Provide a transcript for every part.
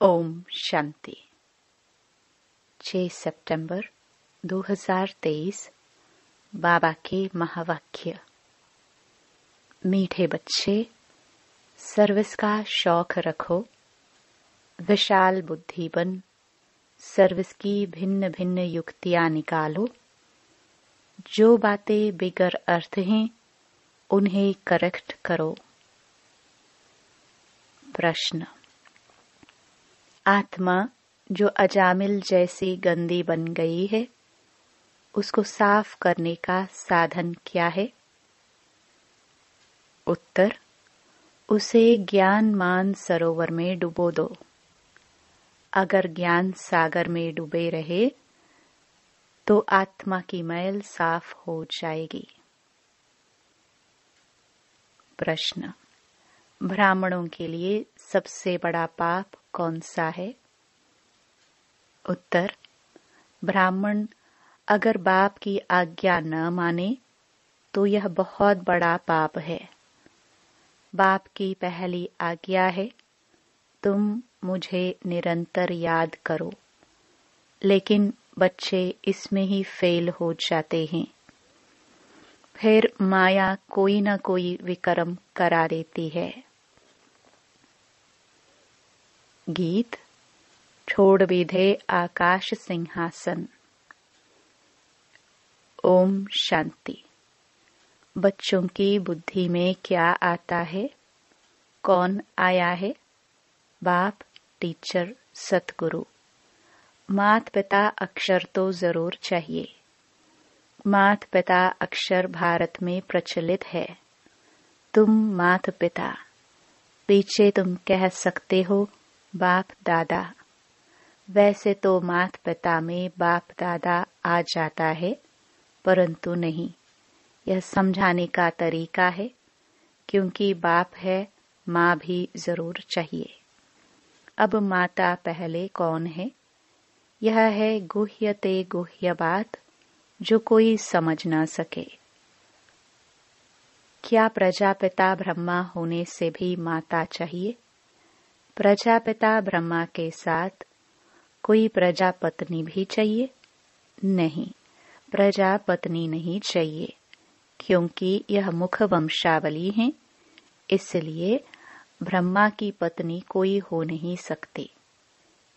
ओम शांति। 6 सितंबर 2023। बाबा के महावाक्य। मीठे बच्चे, सर्विस का शौक रखो, विशाल बुद्धि बन, सर्विस की भिन्न भिन्न युक्तियां निकालो। जो बातें बेगर अर्थ हैं उन्हें करेक्ट करो। प्रश्न। आत्मा जो अजामिल जैसी गंदी बन गई है, उसको साफ करने का साधन क्या है? उत्तर। उसे ज्ञान मान सरोवर में डुबो दो। अगर ज्ञान सागर में डूबे रहे तो आत्मा की मैल साफ हो जाएगी। प्रश्न। ब्राह्मणों के लिए सबसे बड़ा पाप कौन सा है? उत्तर। ब्राह्मण अगर बाप की आज्ञा न माने तो यह बहुत बड़ा पाप है। बाप की पहली आज्ञा है, तुम मुझे निरंतर याद करो, लेकिन बच्चे इसमें ही फेल हो जाते हैं। फिर माया कोई न कोई विकर्म करा देती है। गीत। छोड़ विधे आकाश सिंहासन। ओम शांति। बच्चों की बुद्धि में क्या आता है? कौन आया है? बाप, टीचर, सतगुरु। मात पिता अक्षर तो जरूर चाहिए। मात पिता अक्षर भारत में प्रचलित है। तुम मात पिता, पीछे तुम कह सकते हो बाप दादा। वैसे तो मात पिता में बाप दादा आ जाता है, परंतु नहीं, यह समझाने का तरीका है, क्योंकि बाप है, माँ भी जरूर चाहिए। अब माता पहले कौन है? यह है गुह्यते गुह्य बात, जो कोई समझ ना सके। क्या प्रजापिता ब्रह्मा होने से भी माता चाहिए? प्रजापिता ब्रह्मा के साथ कोई प्रजापत्नी भी चाहिए? नहीं, प्रजापत्नी नहीं चाहिए, क्योंकि यह मुख वंशावली है। इसलिए ब्रह्मा की पत्नी कोई हो नहीं सकती।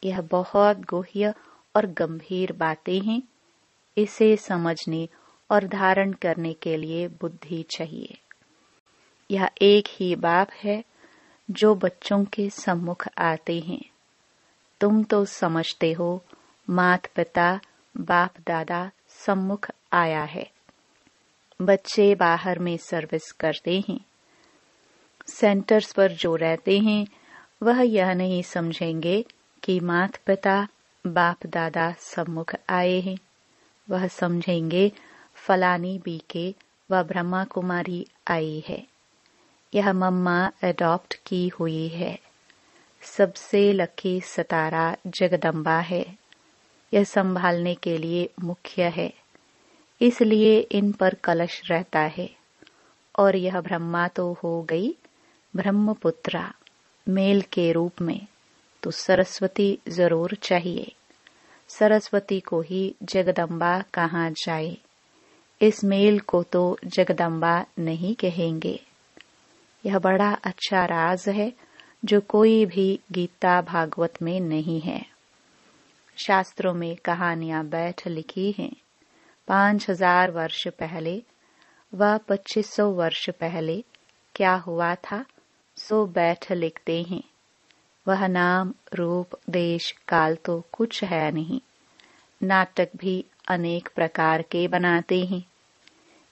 यह बहुत गुह्य और गंभीर बातें हैं। इसे समझने और धारण करने के लिए बुद्धि चाहिए। यह एक ही बाप है जो बच्चों के सम्मुख आते हैं। तुम तो समझते हो मात पिता बाप दादा सम्मुख आया है। बच्चे बाहर में सर्विस करते हैं। सेंटर्स पर जो रहते हैं वह यह नहीं समझेंगे कि मात पिता बाप दादा सम्मुख आए हैं। वह समझेंगे फलानी बीके व ब्रह्मा कुमारी आई है। यह मम्मा अडॉप्ट की हुई है। सबसे लकी सितारा जगदम्बा है। यह संभालने के लिए मुख्य है, इसलिए इन पर कलश रहता है। और यह ब्रह्मा तो हो गई ब्रह्मपुत्रा मेल के रूप में, तो सरस्वती जरूर चाहिए। सरस्वती को ही जगदम्बा कहा जाए। इस मेल को तो जगदम्बा नहीं कहेंगे। यह बड़ा अच्छा राज है जो कोई भी गीता भागवत में नहीं है। शास्त्रों में कहानियां बैठ लिखी हैं। 5000 वर्ष पहले व 2500 वर्ष पहले क्या हुआ था, सो बैठ लिखते हैं। वह नाम रूप देश काल तो कुछ है नहीं। नाटक भी अनेक प्रकार के बनाते हैं।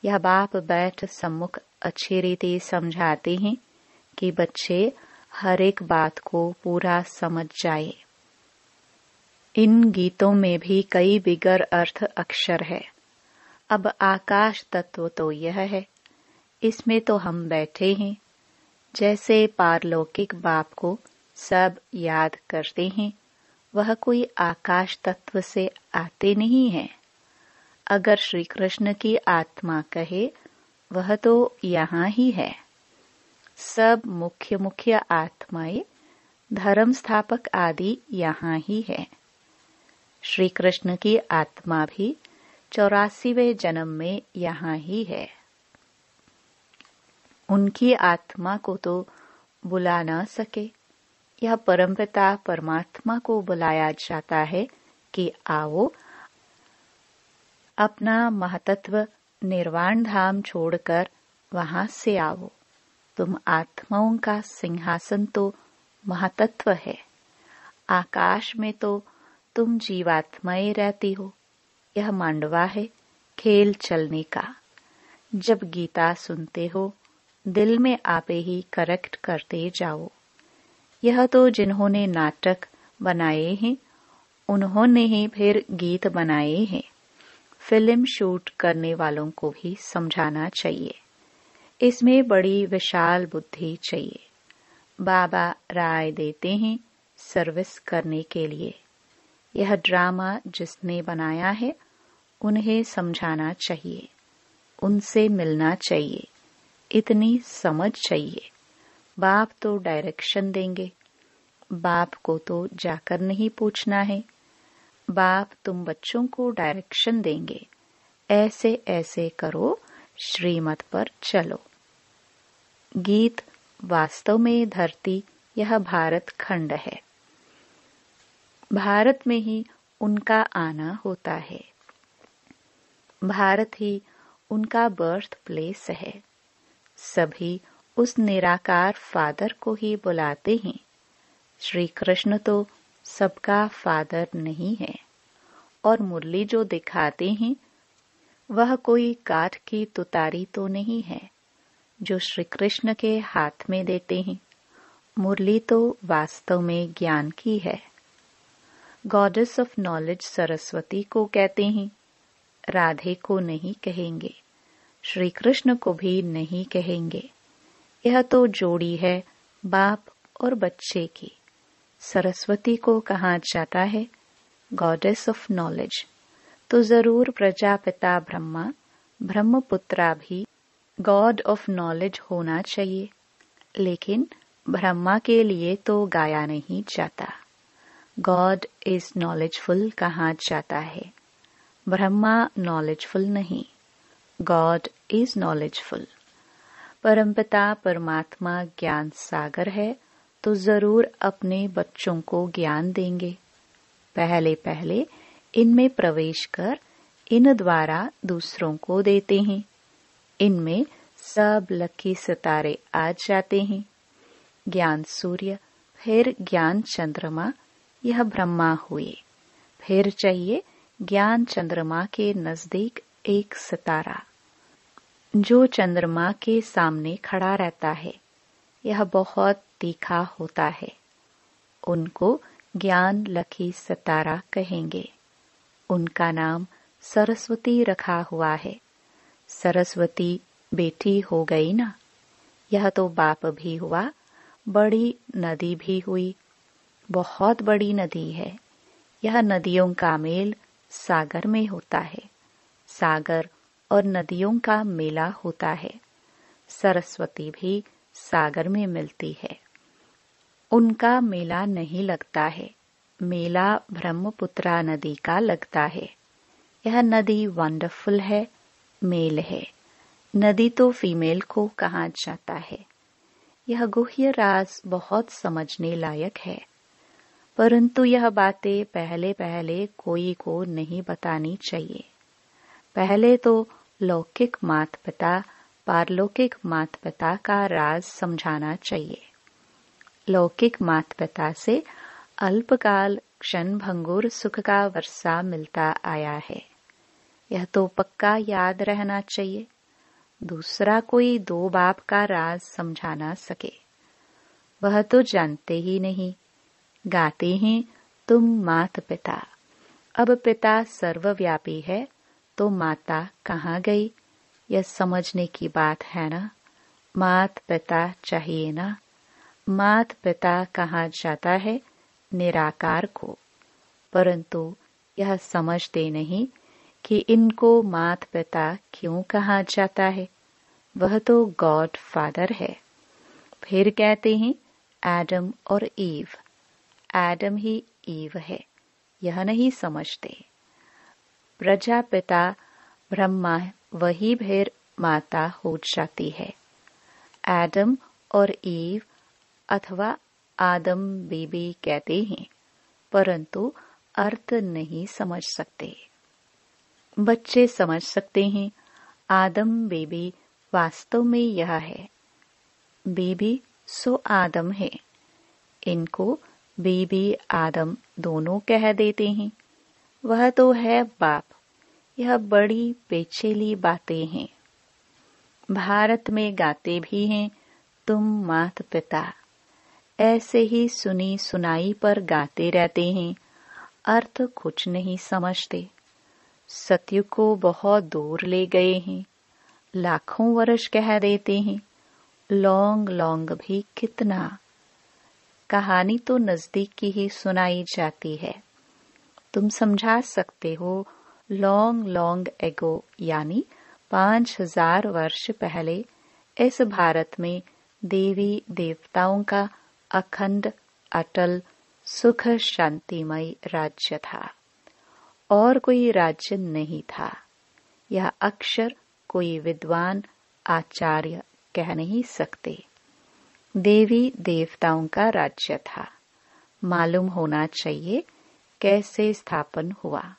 यह बाप बैठ सम्मुख अच्छी रीति समझाते हैं कि बच्चे हर एक बात को पूरा समझ जाए। इन गीतों में भी कई बिगर अर्थ अक्षर है। अब आकाश तत्व तो यह है, इसमें तो हम बैठे हैं। जैसे पारलौकिक बाप को सब याद करते हैं, वह कोई आकाश तत्व से आते नहीं है। अगर श्री कृष्ण की आत्मा कहे, वह तो यहाँ ही है। सब मुख्य मुख्य आत्माएं धर्म स्थापक आदि यहाँ ही है। श्री कृष्ण की आत्मा भी 84वें जन्म में यहाँ ही है। उनकी आत्मा को तो बुला न सके, यह परमपिता परमात्मा को बुलाया जाता है कि आओ, अपना महतत्व निर्वाण धाम छोड़कर वहां से आओ। तुम आत्माओं का सिंहासन तो महतत्व है। आकाश में तो तुम जीवात्माएं रहती हो। यह मांडवा है खेल चलने का। जब गीता सुनते हो दिल में आपे ही करेक्ट करते जाओ। यह तो जिन्होंने नाटक बनाए हैं उन्होंने ही फिर गीत बनाए हैं। फिल्म शूट करने वालों को भी समझाना चाहिए। इसमें बड़ी विशाल बुद्धि चाहिए। बाबा राय देते हैं सर्विस करने के लिए। यह ड्रामा जिसने बनाया है उन्हें समझाना चाहिए, उनसे मिलना चाहिए, इतनी समझ चाहिए। बाप तो डायरेक्शन देंगे। बाप को तो जाकर नहीं पूछना है। बाप तुम बच्चों को डायरेक्शन देंगे, ऐसे ऐसे करो, श्रीमत पर चलो। गीत वास्तव में धरती यह भारत खंड है। भारत में ही उनका आना होता है। भारत ही उनका बर्थ प्लेस है। सभी उस निराकार फादर को ही बुलाते हैं। श्री कृष्ण तो सबका फादर नहीं है। और मुरली जो दिखाते हैं वह कोई काठ की तुतारी तो नहीं है जो श्री कृष्ण के हाथ में देते हैं। मुरली तो वास्तव में ज्ञान की है। गॉडेस ऑफ नॉलेज सरस्वती को कहते हैं। राधे को नहीं कहेंगे, श्री कृष्ण को भी नहीं कहेंगे। यह तो जोड़ी है बाप और बच्चे की। सरस्वती को कहा जाता है गॉडेस ऑफ नॉलेज। तो जरूर प्रजापिता ब्रह्मा, ब्रह्मपुत्रा भी गॉड ऑफ नॉलेज होना चाहिए। लेकिन ब्रह्मा के लिए तो गाया नहीं जाता। गॉड इज नॉलेजफुल कहा जाता है। ब्रह्मा नॉलेजफुल नहीं, गॉड इज नॉलेजफुल। परमपिता परमात्मा ज्ञान सागर है तो जरूर अपने बच्चों को ज्ञान देंगे। पहले पहले इनमें प्रवेश कर इन द्वारा दूसरों को देते हैं। इनमें सब लकी सितारे आ जाते हैं। ज्ञान सूर्य, फिर ज्ञान चंद्रमा, यह ब्रह्मा हुए। फिर चाहिए ज्ञान चंद्रमा के नजदीक एक सितारा जो चंद्रमा के सामने खड़ा रहता है। यह बहुत तीखा होता है। उनको ज्ञान लकी सितारा कहेंगे। उनका नाम सरस्वती रखा हुआ है। सरस्वती बेटी हो गई ना। यह तो बाप भी हुआ, बड़ी नदी भी हुई। बहुत बड़ी नदी है। यह नदियों का मेल सागर में होता है। सागर और नदियों का मेला होता है। सरस्वती भी सागर में मिलती है। उनका मेला नहीं लगता है। मेला ब्रह्मपुत्रा नदी का लगता है। यह नदी वंडरफुल है, मेल है। नदी तो फीमेल को कहा जाता है। यह गुह्य राज बहुत समझने लायक है, परंतु यह बातें पहले पहले कोई को नहीं बतानी चाहिए। पहले तो लौकिक माता पिता पारलौकिक माता पिता का राज समझाना चाहिए। लौकिक माता पिता से अल्पकाल क्षण भंगुर सुख का वर्षा मिलता आया है। यह तो पक्का याद रहना चाहिए। दूसरा कोई दो बाप का राज समझा सके, वह तो जानते ही नहीं। गाते हैं तुम माता पिता। अब पिता सर्वव्यापी है तो माता कहाँ गई? यह समझने की बात है ना। मात पिता चाहिए ना। मात पिता कहा जाता है निराकार को, परंतु यह समझते नहीं कि इनको मात पिता क्यों कहा जाता है। वह तो गॉड फादर है। फिर कहते हैं एडम और ईव। एडम ही ईव है, यह नहीं समझते। प्रजापिता ब्रह्मा वही फिर माता हो जाती है। एडम और ईव अथवा आदम बेबी कहते हैं, परंतु अर्थ नहीं समझ सकते। बच्चे समझ सकते हैं, आदम बेबी वास्तव में यह है। बेबी सो आदम है। इनको बेबी आदम दोनों कह देते हैं। वह तो है बाप। यह बड़ी पेचीली बातें हैं। भारत में गाते भी हैं, तुम मात पिता। ऐसे ही सुनी सुनाई पर गाते रहते हैं, अर्थ कुछ नहीं समझते। सत्य को बहुत दूर ले गए हैं। लाखों वर्ष कह देते हैं, लौंग लौंग भी कितना। कहानी तो नजदीक की ही सुनाई जाती है। तुम समझा सकते हो, लॉन्ग लॉन्ग एगो यानी 5000 वर्ष पहले इस भारत में देवी देवताओं का अखंड अटल सुख शांतिमय राज्य था। और कोई राज्य नहीं था। यह अक्षर कोई विद्वान आचार्य कह नहीं सकते। देवी देवताओं का राज्य था। मालूम होना चाहिए कैसे स्थापन हुआ।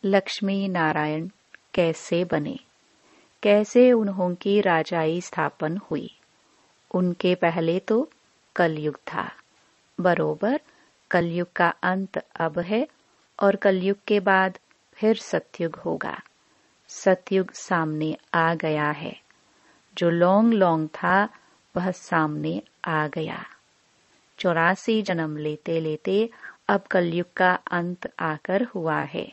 लक्ष्मी नारायण कैसे बने, कैसे उन्हों की राजाई स्थापन हुई। उनके पहले तो कलयुग था। बरोबर कलयुग का अंत अब है और कलयुग के बाद फिर सतयुग होगा। सतयुग सामने आ गया है। जो लॉन्ग लॉन्ग था वह सामने आ गया। 84 जन्म लेते लेते अब कलयुग का अंत आकर हुआ है।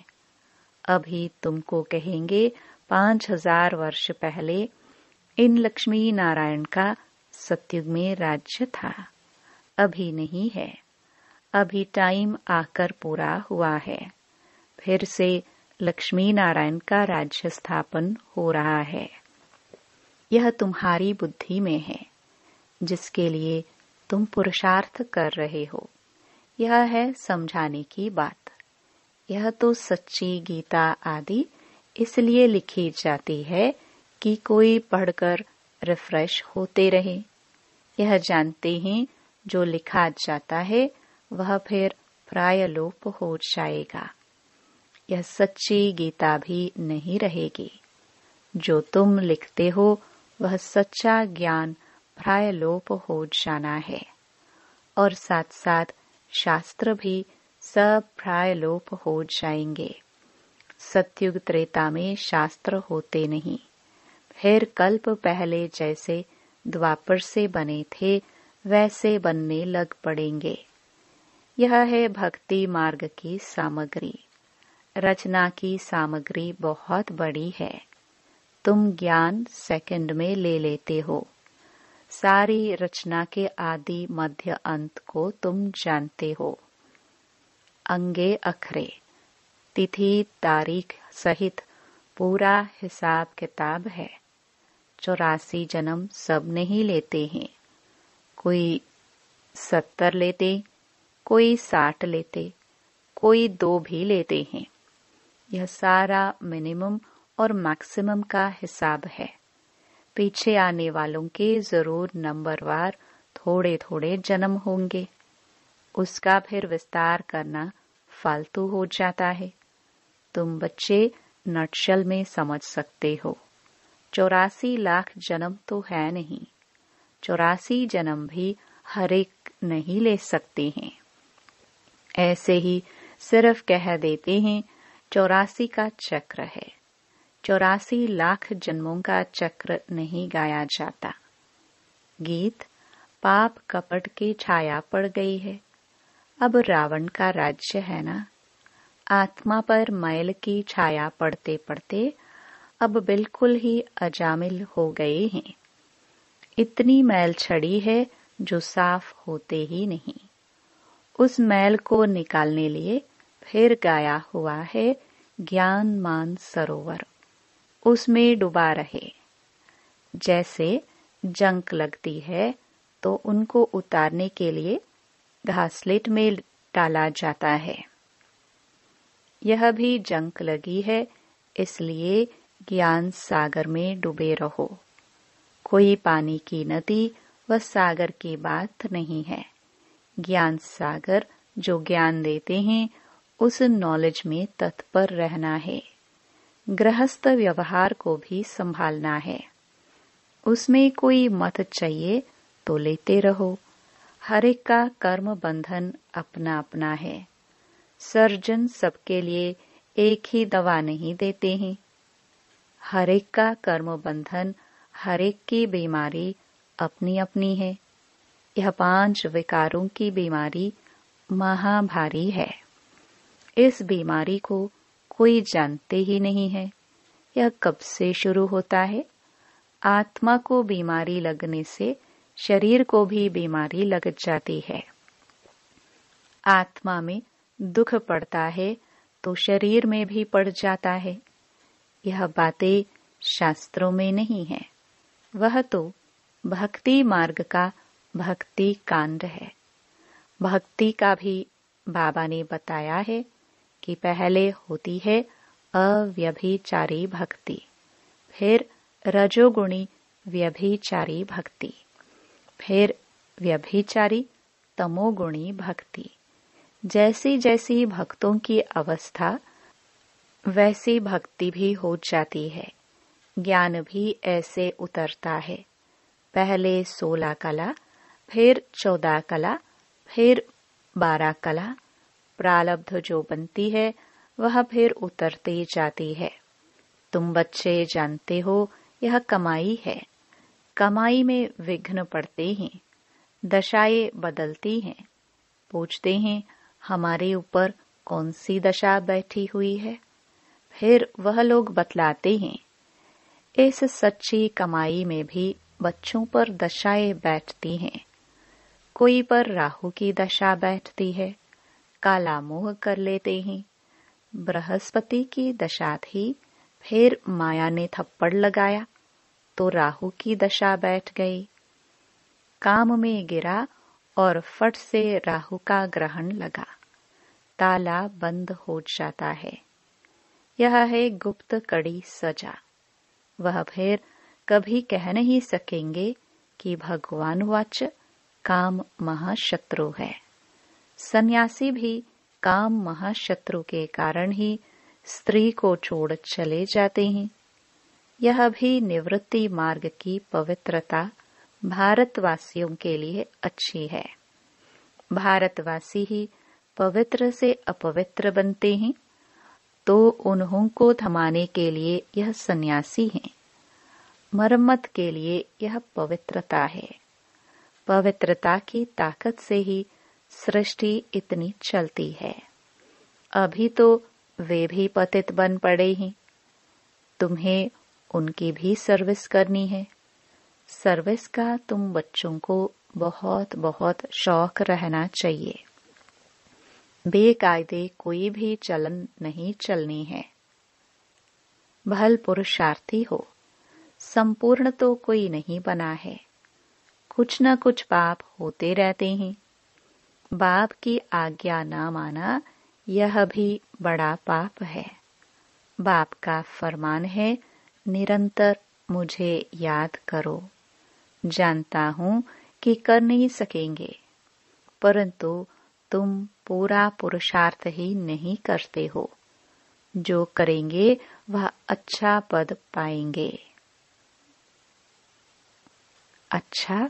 अभी तुमको कहेंगे 5000 वर्ष पहले इन लक्ष्मी नारायण का सतयुग में राज्य था। अभी नहीं है। अभी टाइम आकर पूरा हुआ है। फिर से लक्ष्मी नारायण का राज्य स्थापन हो रहा है। यह तुम्हारी बुद्धि में है, जिसके लिए तुम पुरुषार्थ कर रहे हो। यह है समझाने की बात। यह तो सच्ची गीता आदि इसलिए लिखी जाती है कि कोई पढ़कर रिफ्रेश होते रहे। यह जानते हैं जो लिखा जाता है वह फिर प्रायलोप हो जाएगा। यह सच्ची गीता भी नहीं रहेगी। जो तुम लिखते हो वह सच्चा ज्ञान प्रायलोप हो जाना है। और साथ साथ शास्त्र भी सब प्रायलोप हो जाएंगे। सतयुग त्रेता में शास्त्र होते नहीं। फिर कल्प पहले जैसे द्वापर से बने थे वैसे बनने लग पड़ेंगे। यह है भक्ति मार्ग की सामग्री। रचना की सामग्री बहुत बड़ी है। तुम ज्ञान सेकंड में ले लेते हो। सारी रचना के आदि मध्य अंत को तुम जानते हो। अंगे अखरे, तिथि तारीख सहित पूरा हिसाब किताब है। 84 जन्म सब नहीं लेते हैं। कोई 70 लेते, कोई 60 लेते, कोई 2 भी लेते हैं। यह सारा मिनिमम और मैक्सिमम का हिसाब है। पीछे आने वालों के जरूर नंबरवार थोड़े थोड़े जन्म होंगे। उसका फिर विस्तार करना फालतू हो जाता है। तुम बच्चे नटशल में समझ सकते हो। 84 लाख जन्म तो है नहीं। 84 जन्म भी हर एक नहीं ले सकते हैं। ऐसे ही सिर्फ कह देते हैं 84 का चक्र है। 84 लाख जन्मों का चक्र नहीं गाया जाता। गीत पाप कपट की छाया पड़ गई है। अब रावण का राज्य है ना। आत्मा पर मैल की छाया पड़ते पड़ते अब बिल्कुल ही अजामिल हो गए हैं। इतनी मैल छड़ी है जो साफ होते ही नहीं। उस मैल को निकालने लिए फिर गाया हुआ है ज्ञान मान सरोवर। उसमें डुबा रहे। जैसे जंक लगती है तो उनको उतारने के लिए घासलेट में टाला जाता है। यह भी जंक लगी है, इसलिए ज्ञान सागर में डूबे रहो। कोई पानी की नदी व सागर की बात नहीं है। ज्ञान सागर जो ज्ञान देते हैं उस नॉलेज में तत्पर रहना है। गृहस्थ व्यवहार को भी संभालना है। उसमें कोई मत चाहिए तो लेते रहो। हर एक का कर्म बंधन अपना अपना है। सर्जन सबके लिए एक ही दवा नहीं देते हैं। हर एक का कर्म बंधन, हर एक की बीमारी अपनी अपनी है। यह 5 विकारों की बीमारी महाभारी है। इस बीमारी को कोई जानते ही नहीं है। यह कब से शुरू होता है? आत्मा को बीमारी लगने से शरीर को भी बीमारी लग जाती है। आत्मा में दुख पड़ता है तो शरीर में भी पड़ जाता है। यह बातें शास्त्रों में नहीं है। वह तो भक्ति मार्ग का भक्ति कांड है। भक्ति का भी बाबा ने बताया है कि पहले होती है अव्यभिचारी भक्ति, फिर रजोगुणी व्यभिचारी भक्ति, फिर व्यभिचारी तमोगुणी भक्ति। जैसी जैसी भक्तों की अवस्था वैसी भक्ति भी हो जाती है। ज्ञान भी ऐसे उतरता है। पहले 16 कला, फिर 14 कला, फिर 12 कला। प्रारब्ध जो बनती है वह फिर उतरती जाती है। तुम बच्चे जानते हो यह कमाई है। कमाई में विघ्न पड़ते हैं, दशाएं बदलती हैं। पूछते हैं हमारे ऊपर कौन सी दशा बैठी हुई है? फिर वह लोग बतलाते हैं इस सच्ची कमाई में भी बच्चों पर दशाएं बैठती हैं। कोई पर राहु की दशा बैठती है, काला मोह कर लेते हैं। बृहस्पति की दशा थी, फिर माया ने थप्पड़ लगाया तो राहु की दशा बैठ गई। काम में गिरा और फट से राहु का ग्रहण लगा, ताला बंद हो जाता है। यह है गुप्त कड़ी सजा। वह फिर कभी कह नहीं सकेंगे कि भगवान वाच काम महाशत्रु है। सन्यासी भी काम महाशत्रु के कारण ही स्त्री को छोड़ चले जाते हैं। यह भी निवृत्ति मार्ग की पवित्रता भारतवासियों के लिए अच्छी है। भारतवासी ही पवित्र से अपवित्र बनते हैं, तो उन्हों को थमाने के लिए यह सन्यासी हैं। मरम्मत के लिए यह पवित्रता है। पवित्रता की ताकत से ही सृष्टि इतनी चलती है। अभी तो वे भी पतित बन पड़े हैं। तुम्हें उनकी भी सर्विस करनी है। सर्विस का तुम बच्चों को बहुत बहुत शौक रहना चाहिए। बेकायदे कोई भी चलन नहीं चलनी है। भल पुरुषार्थी हो। संपूर्ण तो कोई नहीं बना है। कुछ न कुछ पाप होते रहते हैं। बाप की आज्ञा न माना यह भी बड़ा पाप है। बाप का फरमान है निरंतर मुझे याद करो। जानता हूं कि कर नहीं सकेंगे, परंतु तुम पूरा पुरुषार्थ ही नहीं करते हो। जो करेंगे वह अच्छा पद पाएंगे। अच्छा,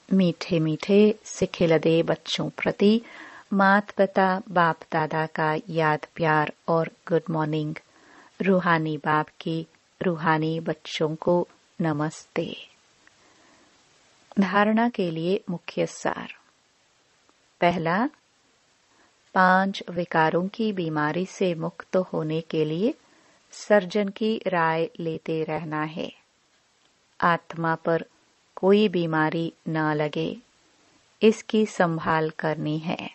मीठे मीठे सिखिलदे बच्चों प्रति मात पिता बाप दादा का याद प्यार और गुड मॉर्निंग। रूहानी बाप की रूहानी बच्चों को नमस्ते। धारणा के लिए मुख्य सार। पहला, 5 विकारों की बीमारी से मुक्त होने के लिए सर्जन की राय लेते रहना है। आत्मा पर कोई बीमारी न लगे, इसकी संभाल करनी है।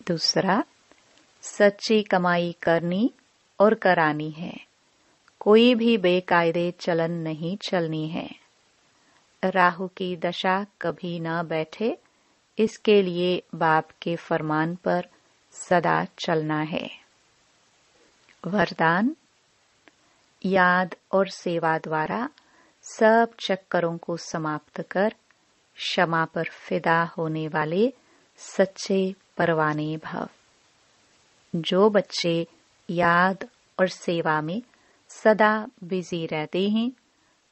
दूसरा, सच्ची कमाई करनी और करानी है। कोई भी बेकायदे चलन नहीं चलनी है। राहु की दशा कभी न बैठे, इसके लिए बाप के फरमान पर सदा चलना है। वरदान: याद और सेवा द्वारा सब चक्करों को समाप्त कर क्षमा पर फिदा होने वाले सच्चे परवाने भव। जो बच्चे याद और सेवा में सदा बिजी रहते हैं,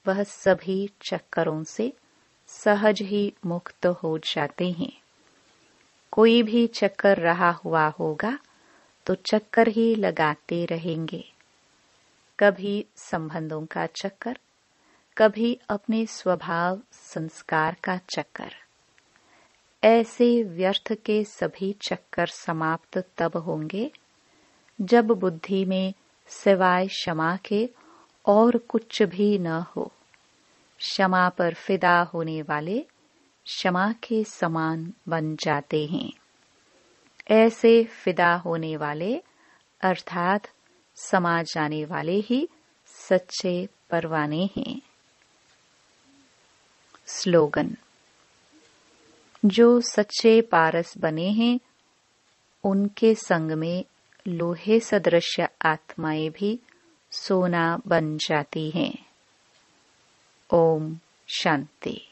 वह सभी चक्करों से सहज ही मुक्त हो जाते हैं। कोई भी चक्कर रहा हुआ होगा तो चक्कर ही लगाते रहेंगे। कभी संबंधों का चक्कर, कभी अपने स्वभाव संस्कार का चक्कर। ऐसे व्यर्थ के सभी चक्कर समाप्त तब होंगे जब बुद्धि में सिवाय क्षमा के और कुछ भी न हो। क्षमा पर फिदा होने वाले क्षमा के समान बन जाते हैं। ऐसे फिदा होने वाले अर्थात समा जाने वाले ही सच्चे परवाने हैं। स्लोगन: जो सच्चे पारस बने हैं, उनके संग में लोहे सदृश आत्माएं भी सोना बन जाती हैं। ओम शांति।